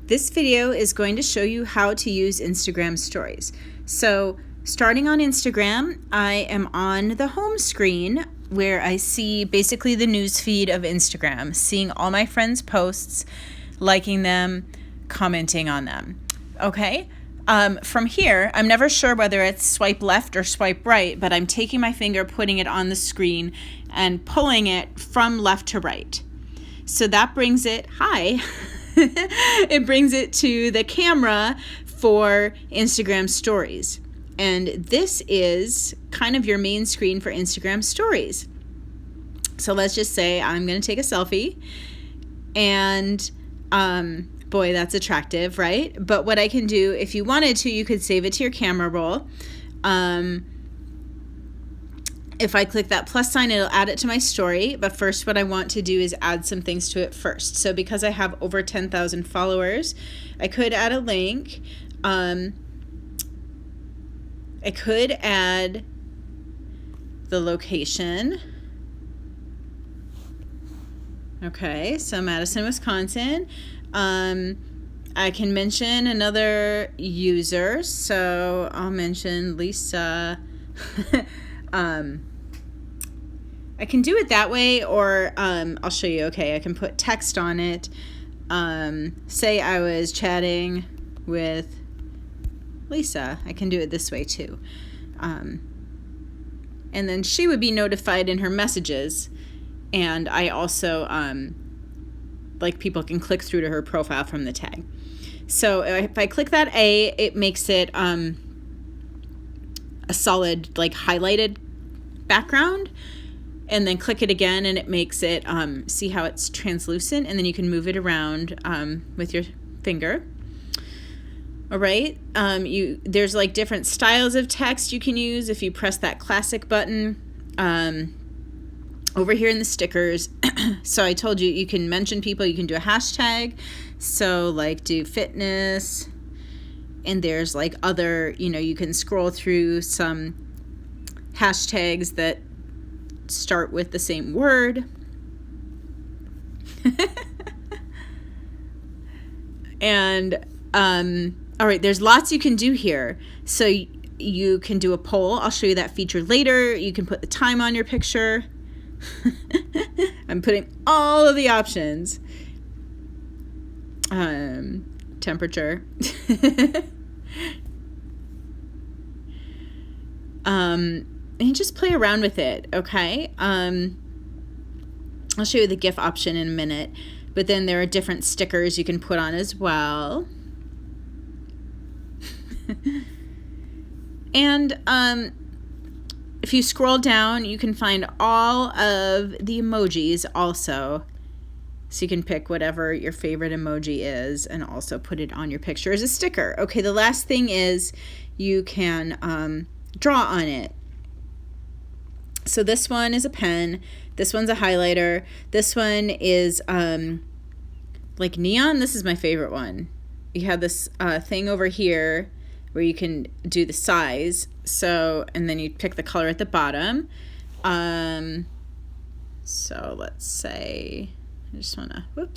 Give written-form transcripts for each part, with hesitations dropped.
This video is going to show you how to use Instagram stories. So starting on Instagram, I am on the home screen where I see basically the news feed of Instagram, seeing all my friends' posts, liking them, commenting on them. Okay? From here, I'm never sure whether it's swipe left or swipe right, but I'm taking my finger, putting it on the screen, and pulling it from left to right. So that brings it, it brings it to the camera for Instagram stories. And this is kind of your main screen for Instagram stories. So let's just say I'm going to take a selfie, and boy, that's attractive, right? But what I can do, if you wanted to, you could save it to your camera roll. If I click that plus sign, it'll add it to my story. But first, what I want to do is add some things to it first. So because I have over 10,000 followers, I could add a link. I could add the location. Okay, so Madison, Wisconsin. I can mention another user. So I'll mention Lisa. I can do it that way, or I'll show you. Okay, I can put text on it. Say I was chatting with Lisa. I can do it this way too. And then she would be notified in her messages. And I also, like, people can click through to her profile from the tag. So if I click that A, it makes it a solid, like, highlighted background. And then click it again, and it makes it, see how it's translucent, and then you can move it around with your finger. All right, there's like different styles of text you can use if you press that classic button over here in the stickers. So I told you can mention people, you can do a hashtag, so like do fitness, and there's like other, you can scroll through some hashtags that start with the same word. And all right, there's lots you can do here. So you can do a poll. I'll show you that feature later. You can put the time on your picture. I'm putting all of the options. Temperature. And just play around with it, okay? I'll show you the GIF option in a minute, but then there are different stickers you can put on as well. And if you scroll down, you can find all of the emojis also. So you can pick whatever your favorite emoji is and also put it on your picture as a sticker. Okay, the last thing is you can draw on it. So this one is a pen, this one's a highlighter, this one is like neon. This is my favorite one. You have this thing over here where you can do the size, so, and then you pick the color at the bottom. So let's say I just want to,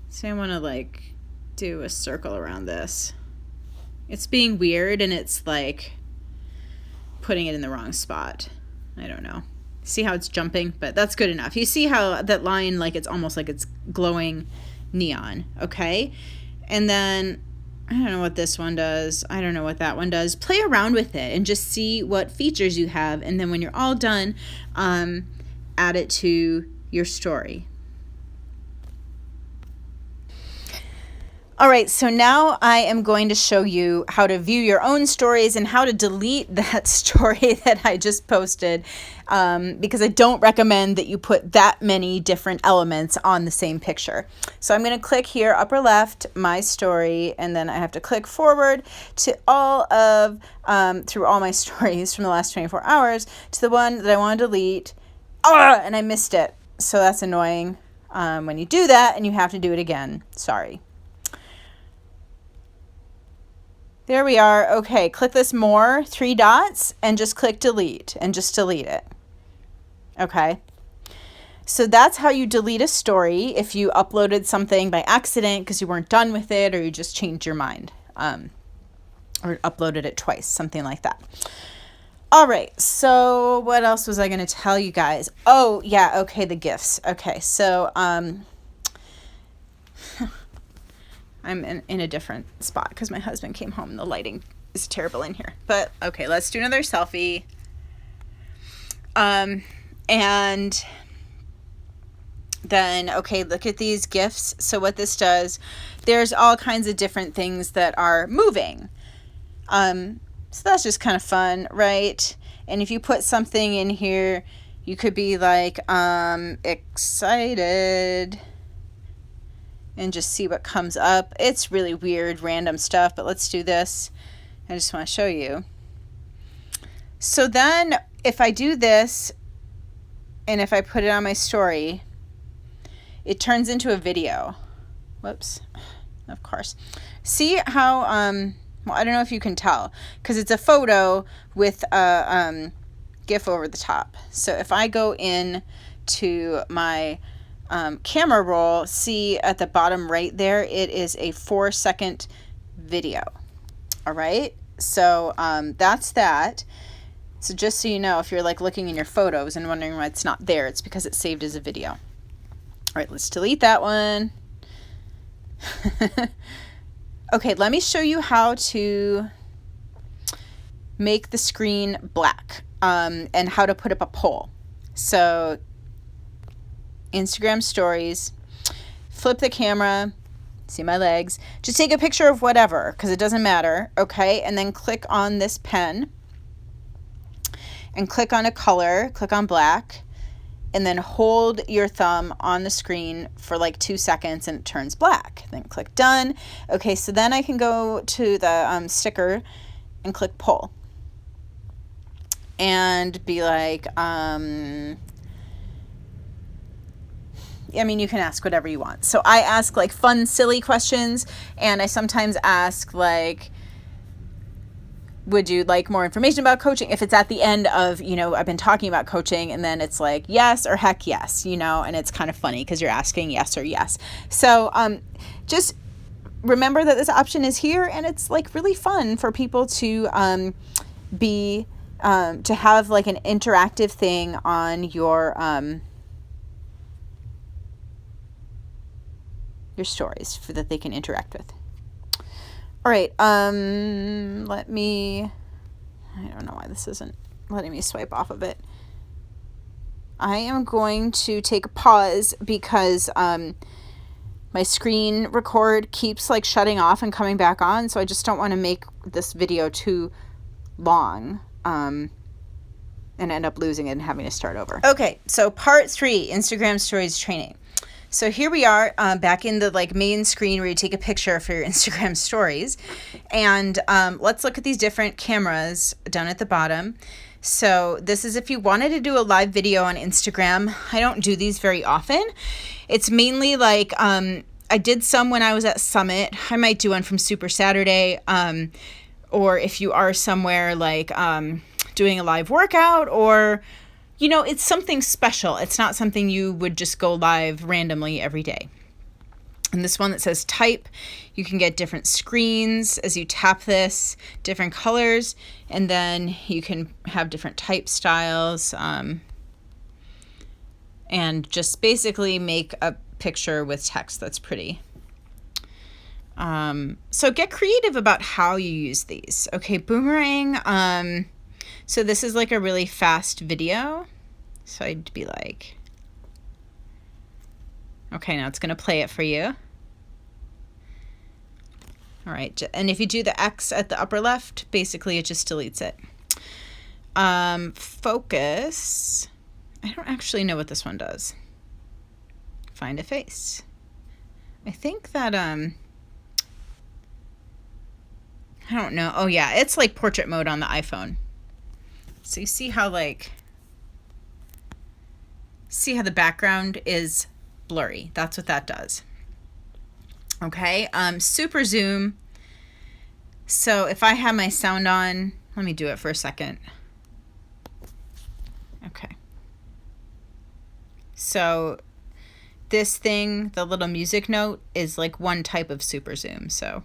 say I want to like do a circle around this. It's being weird, and it's like putting it in the wrong spot. I don't know. See how it's jumping? But that's good enough. You see how that line, like, it's almost like it's glowing neon, okay? And then I don't know what this one does. I don't know what that one does. Play around with it and just see what features you have, and then when you're all done, add it to your story. All right, so now I am going to show you how to view your own stories and how to delete that story that I just posted, because I don't recommend that you put that many different elements on the same picture. So I'm going to click here, upper left, my story, and then I have to click forward to all of, through all my stories from the last 24 hours to the one that I want to delete. And I missed it. So that's annoying when you do that and you have to do it again. Sorry. There we are. Okay, click this more, 3 dots, and just click delete, and just delete it. Okay. So that's how you delete a story if you uploaded something by accident because you weren't done with it, or you just changed your mind, or uploaded it twice, something like that. All right, so what else was I going to tell you guys? Oh, yeah, okay, the gifts. Okay, so I'm in a different spot because my husband came home and the lighting is terrible in here. But, okay, let's do another selfie. And then, okay, look at these gifts. So what this does, there's all kinds of different things that are moving. So that's just kind of fun, right? And if you put something in here, you could be like, excited, and just see what comes up. It's really weird, random stuff, but let's do this. I just want to show you. So then if I do this, and if I put it on my story, it turns into a video. Whoops, of course. See how, well, I don't know if you can tell because it's a photo with a GIF over the top. So if I go in to my camera roll, see at the bottom right there, it is a 4-second video. All right, so that's that. So just so you know, if you're like looking in your photos and wondering why it's not there, it's because it's saved as a video. All right, let's delete that one. Okay, let me show you how to make the screen black, and how to put up a poll. So Instagram stories, flip the camera, see my legs, just take a picture of whatever because it doesn't matter, okay? And then click on this pen and click on a color, click on black, and then hold your thumb on the screen for like 2 seconds and it turns black. Then click done. Okay, so then I can go to the sticker and click poll and be like, I mean, you can ask whatever you want. So I ask like fun, silly questions, and I sometimes ask like, would you like more information about coaching? If it's at the end of, you know, I've been talking about coaching, and then it's like yes or heck yes, you know, and it's kind of funny because you're asking yes or yes. So just remember that this option is here, and it's like really fun for people to to have like an interactive thing on your stories that they can interact with. All right, let me, I don't know why this isn't letting me swipe off of it. I am going to take a pause because my screen record keeps like shutting off and coming back on, so I just don't want to make this video too long and end up losing it and having to start over. Okay, so part 3, Instagram stories training. So here we are back in the like main screen where you take a picture for your Instagram stories. And let's look at these different cameras down at the bottom. So this is if you wanted to do a live video on Instagram. I don't do these very often. It's mainly like I did some when I was at Summit. I might do one from Super Saturday. Or if you are somewhere like doing a live workout, or you know, it's something special. It's not something you would just go live randomly every day. And this one that says type, you can get different screens as you tap this, different colors, and then you can have different type styles, and just basically make a picture with text that's pretty. So get creative about how you use these. Okay, boomerang. So this is like a really fast video. So I'd be like, okay, now it's going to play it for you. All right. And if you do the X at the upper left, basically it just deletes it. Focus. I don't actually know what this one does. Find a face. I think that, I don't know. Oh yeah, it's like portrait mode on the iPhone. So you see how like, see how the background is blurry. That's what that does. Okay, super zoom. So if I have my sound on, let me do it for a second. Okay. So this thing, the little music note, is like one type of super zoom. So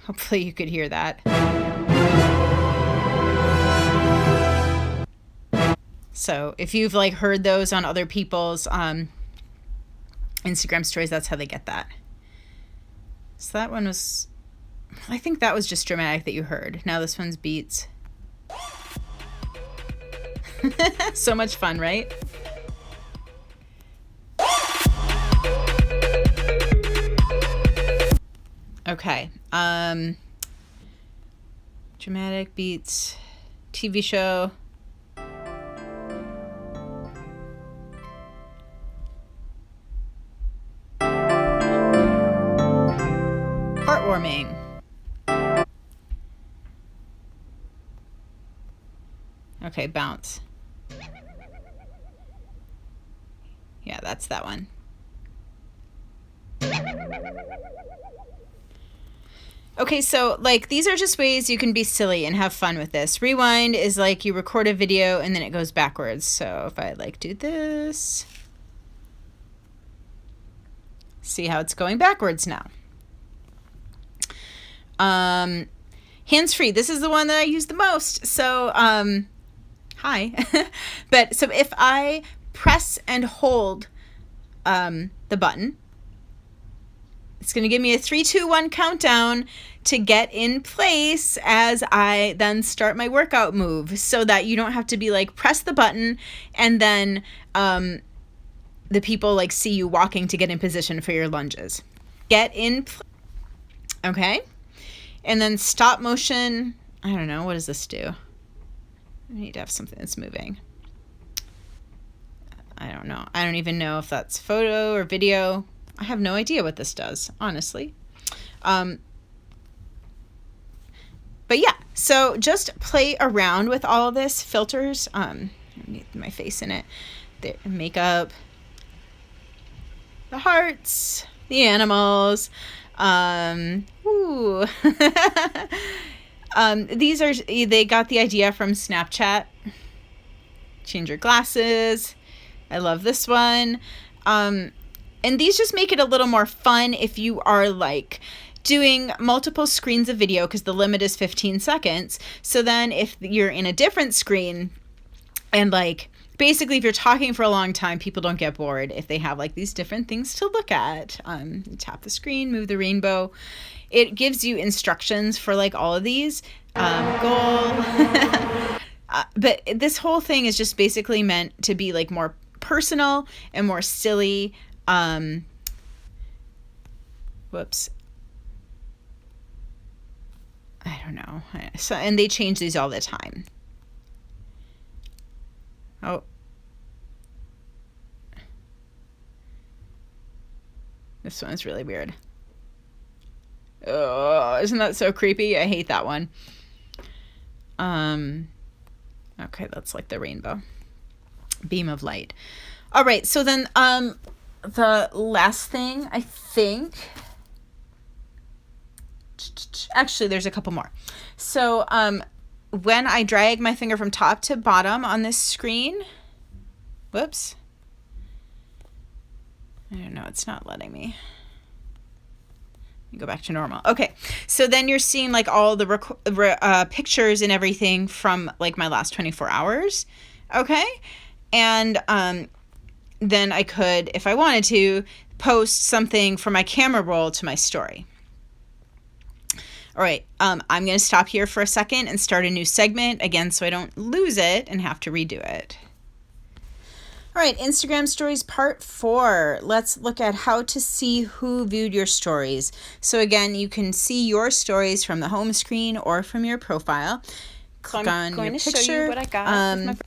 hopefully you could hear that. So if you've like heard those on other people's Instagram stories, that's how they get that. So that one was, I think that was just dramatic that you heard. Now this one's beats. So much fun, right? Okay. Dramatic beats, TV show. Heartwarming. Okay, bounce. Yeah, that's that one. Okay, so like these are just ways you can be silly and have fun with this. Rewind is like you record a video and then it goes backwards. So if I like do this, see how it's going backwards now. Hands-free. This is the one that I use the most. So, hi. But so if I press and hold the button, it's going to give me a 3, 2, 1 countdown to get in place as I then start my workout move, so that you don't have to be like press the button and then the people like see you walking to get in position for your lunges. Get in okay. And then stop motion. I don't know, what does this do? I need to have something that's moving. I don't know. I don't even know if that's photo or video. I have no idea what this does, honestly. But yeah, so just play around with all of this. Filters, my face in it. The makeup, the hearts, the animals. These are, they got the idea from Snapchat. Change your glasses. I love this one. And these just make it a little more fun if you are like doing multiple screens of video, because the limit is 15 seconds. So then if you're in a different screen and like, basically if you're talking for a long time, people don't get bored if they have like these different things to look at. Tap the screen, move the rainbow. It gives you instructions for like all of these. Goal. But this whole thing is just basically meant to be like more personal and more silly. Whoops. I don't know. So, and they change these all the time. Oh. This one is really weird. Oh, isn't that so creepy? I hate that one. Okay, that's like the rainbow. Beam of light. All right, so then the last thing, I think, actually there's a couple more. So when I drag my finger from top to bottom on this screen, whoops, I don't know, it's not letting me. Go back to normal. Okay, so then you're seeing like all the pictures and everything from like my last 24 hours. Okay, and then I could, if I wanted to, post something from my camera roll to my story. All right, I'm going to stop here for a second and start a new segment again so I don't lose it and have to redo it. All right, Instagram stories part 4. Let's look at how to see who viewed your stories. So again, you can see your stories from the home screen or from your profile. Click on your picture. Show you what I got.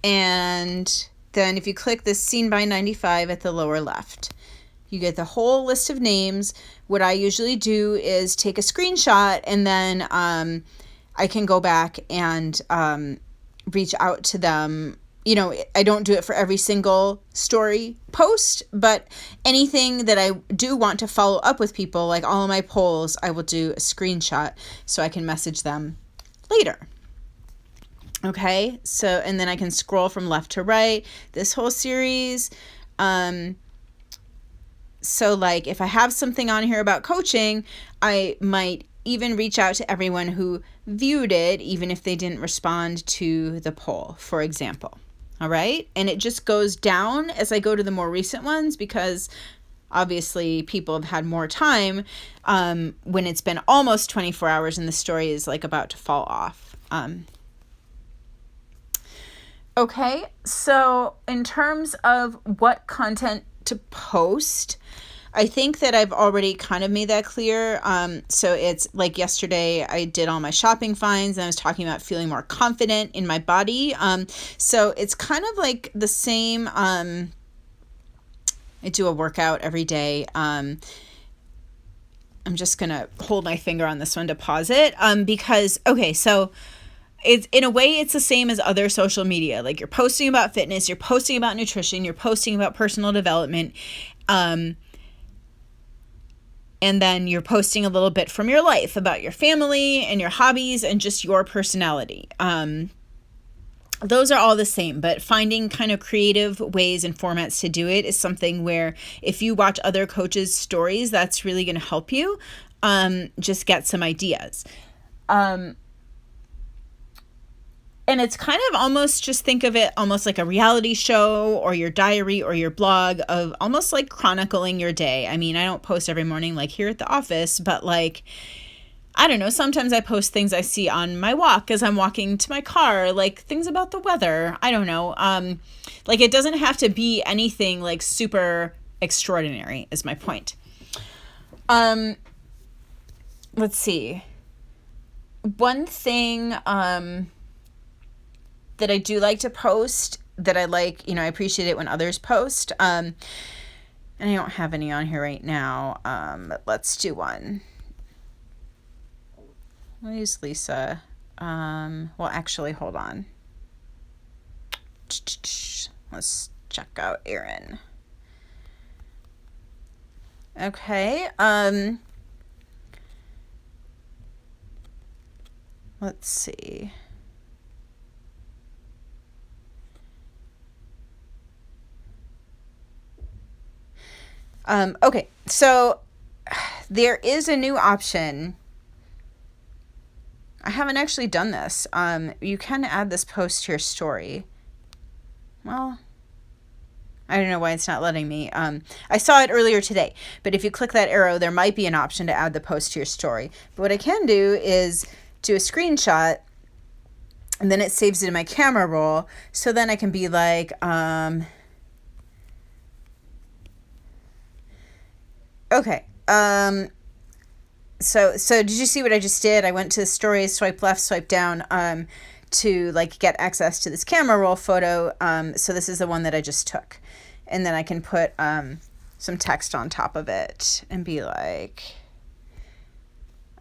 And then if you click the Seen by 95 at the lower left, you get the whole list of names. What I usually do is take a screenshot and then I can go back and reach out to them. You know, I don't do it for every single story post, but anything that I do want to follow up with people, like all of my polls, I will do a screenshot so I can message them later. Okay, so, and then I can scroll from left to right, this whole series. So like if I have something on here about coaching, I might even reach out to everyone who viewed it, even if they didn't respond to the poll, for example. All right. And it just goes down as I go to the more recent ones, because obviously people have had more time when it's been almost 24 hours and the story is like about to fall off. Okay, so in terms of what content to post, I think that I've already kind of made that clear. So it's like yesterday I did all my shopping finds and I was talking about feeling more confident in my body. So it's kind of like the same. I do a workout every day. I'm just going to hold my finger on this one to pause it because, okay, so it's in a way it's the same as other social media. Like you're posting about fitness, you're posting about nutrition, you're posting about personal development, and then you're posting a little bit from your life about your family and your hobbies and just your personality. Those are all the same, but finding kind of creative ways and formats to do it is something where if you watch other coaches' stories, that's really going to help you just get some ideas. And it's kind of almost, just think of it almost like a reality show or your diary or your blog of almost like chronicling your day. I mean, I don't post every morning like here at the office, but like, I don't know, sometimes I post things I see on my walk as I'm walking to my car, like things about the weather. I don't know. Like it doesn't have to be anything like super extraordinary is my point. Let's see. One thing, that I do like to post that I like, I appreciate it when others post. And I don't have any on here right now. But let's do one. I'll use Lisa. Well, actually, hold on. Let's check out Erin. Okay. Let's see. Okay, so there is a new option. I haven't actually done this. You can add this post to your story. Well, I don't know why it's not letting me. I saw it earlier today, but if you click that arrow, there might be an option to add the post to your story. But what I can do is do a screenshot, and then it saves it in my camera roll. So then I can be like, okay. So did you see what I just did? I went to the stories, swipe left, swipe down, to like get access to this camera roll photo. So this is the one that I just took. And then I can put, some text on top of it and be like,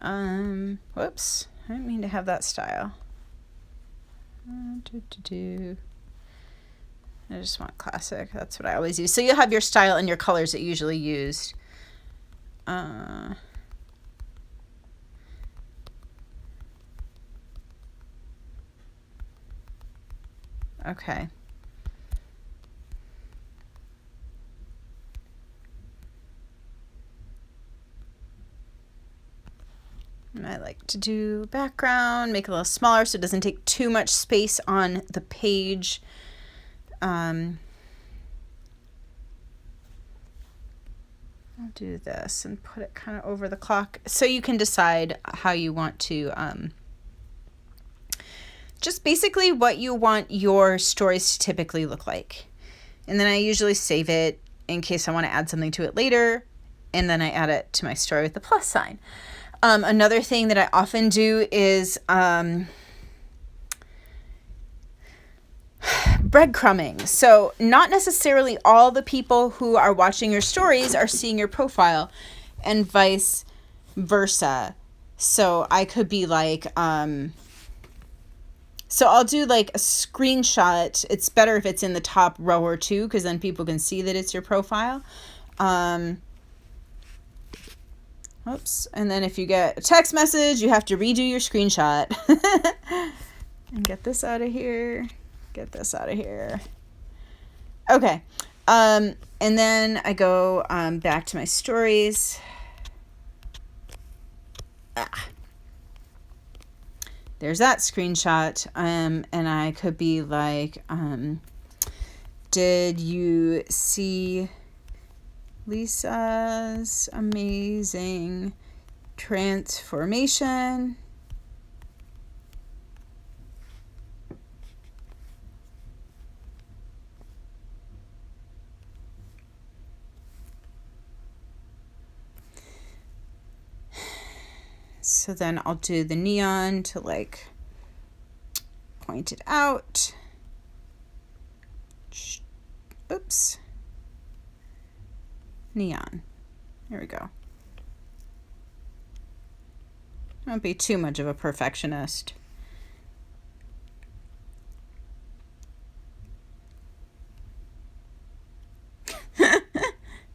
whoops, I didn't mean to have that style. I just want classic. That's what I always use. So you'll have your style and your colors that you usually used. Okay. And I like to do background, make it a little smaller so it doesn't take too much space on the page. I'll do this and put it kind of over the clock so you can decide how you want to, just basically what you want your stories to typically look like. And then I usually save it in case I want to add something to it later. And then I add it to my story with the plus sign. Another thing that I often do is breadcrumbing. So not necessarily all the people who are watching your stories are seeing your profile, and vice versa. So I could be like, so I'll do like a screenshot. It's better if it's in the top row or two, because then people can see that it's your profile. Oops. And then if you get a text message, you have to redo your screenshot. And get this out of here. Get this out of here. Okay. And then I go back to my stories. There's that screenshot. And I could be like, did you see Lisa's amazing transformation? So then I'll do the neon to like point it out. Oops. Neon. There we go. Don't be too much of a perfectionist.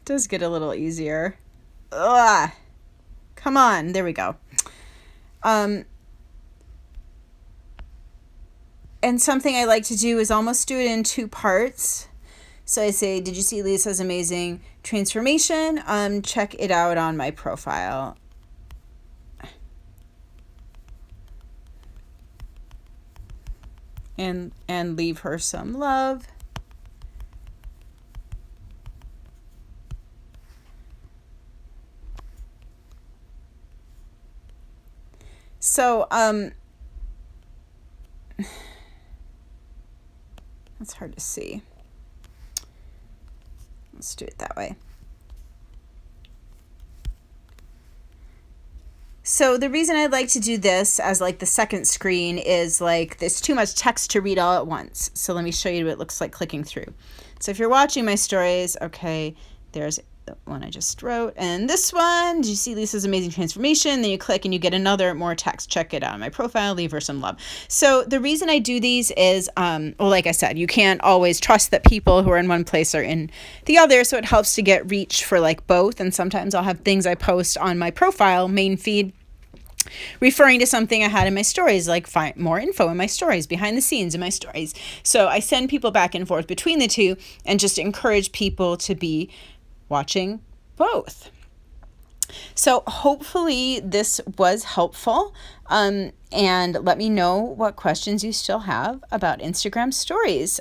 Does get a little easier. Ugh. Come on. There we go. And something I like to do is almost do it in two parts. So I say, did you see Lisa's amazing transformation? Check it out on my profile. And leave her some love. So, that's hard to see. Let's do it that way. So the reason I like to do this as like the second screen is like there's too much text to read all at once. So let me show you what it looks like clicking through. So if you're watching my stories, okay, there's the one I just wrote. And this one, do you see Lisa's amazing transformation? Then you click and you get another more text. Check it out on my profile, leave her some love. So the reason I do these is, well, like I said, you can't always trust that people who are in one place are in the other. So it helps to get reach for like both. And sometimes I'll have things I post on my profile, main feed, referring to something I had in my stories, like find more info in my stories, behind the scenes in my stories. So I send people back and forth between the two and just encourage people to be watching both. So hopefully this was helpful. And let me know what questions you still have about Instagram stories.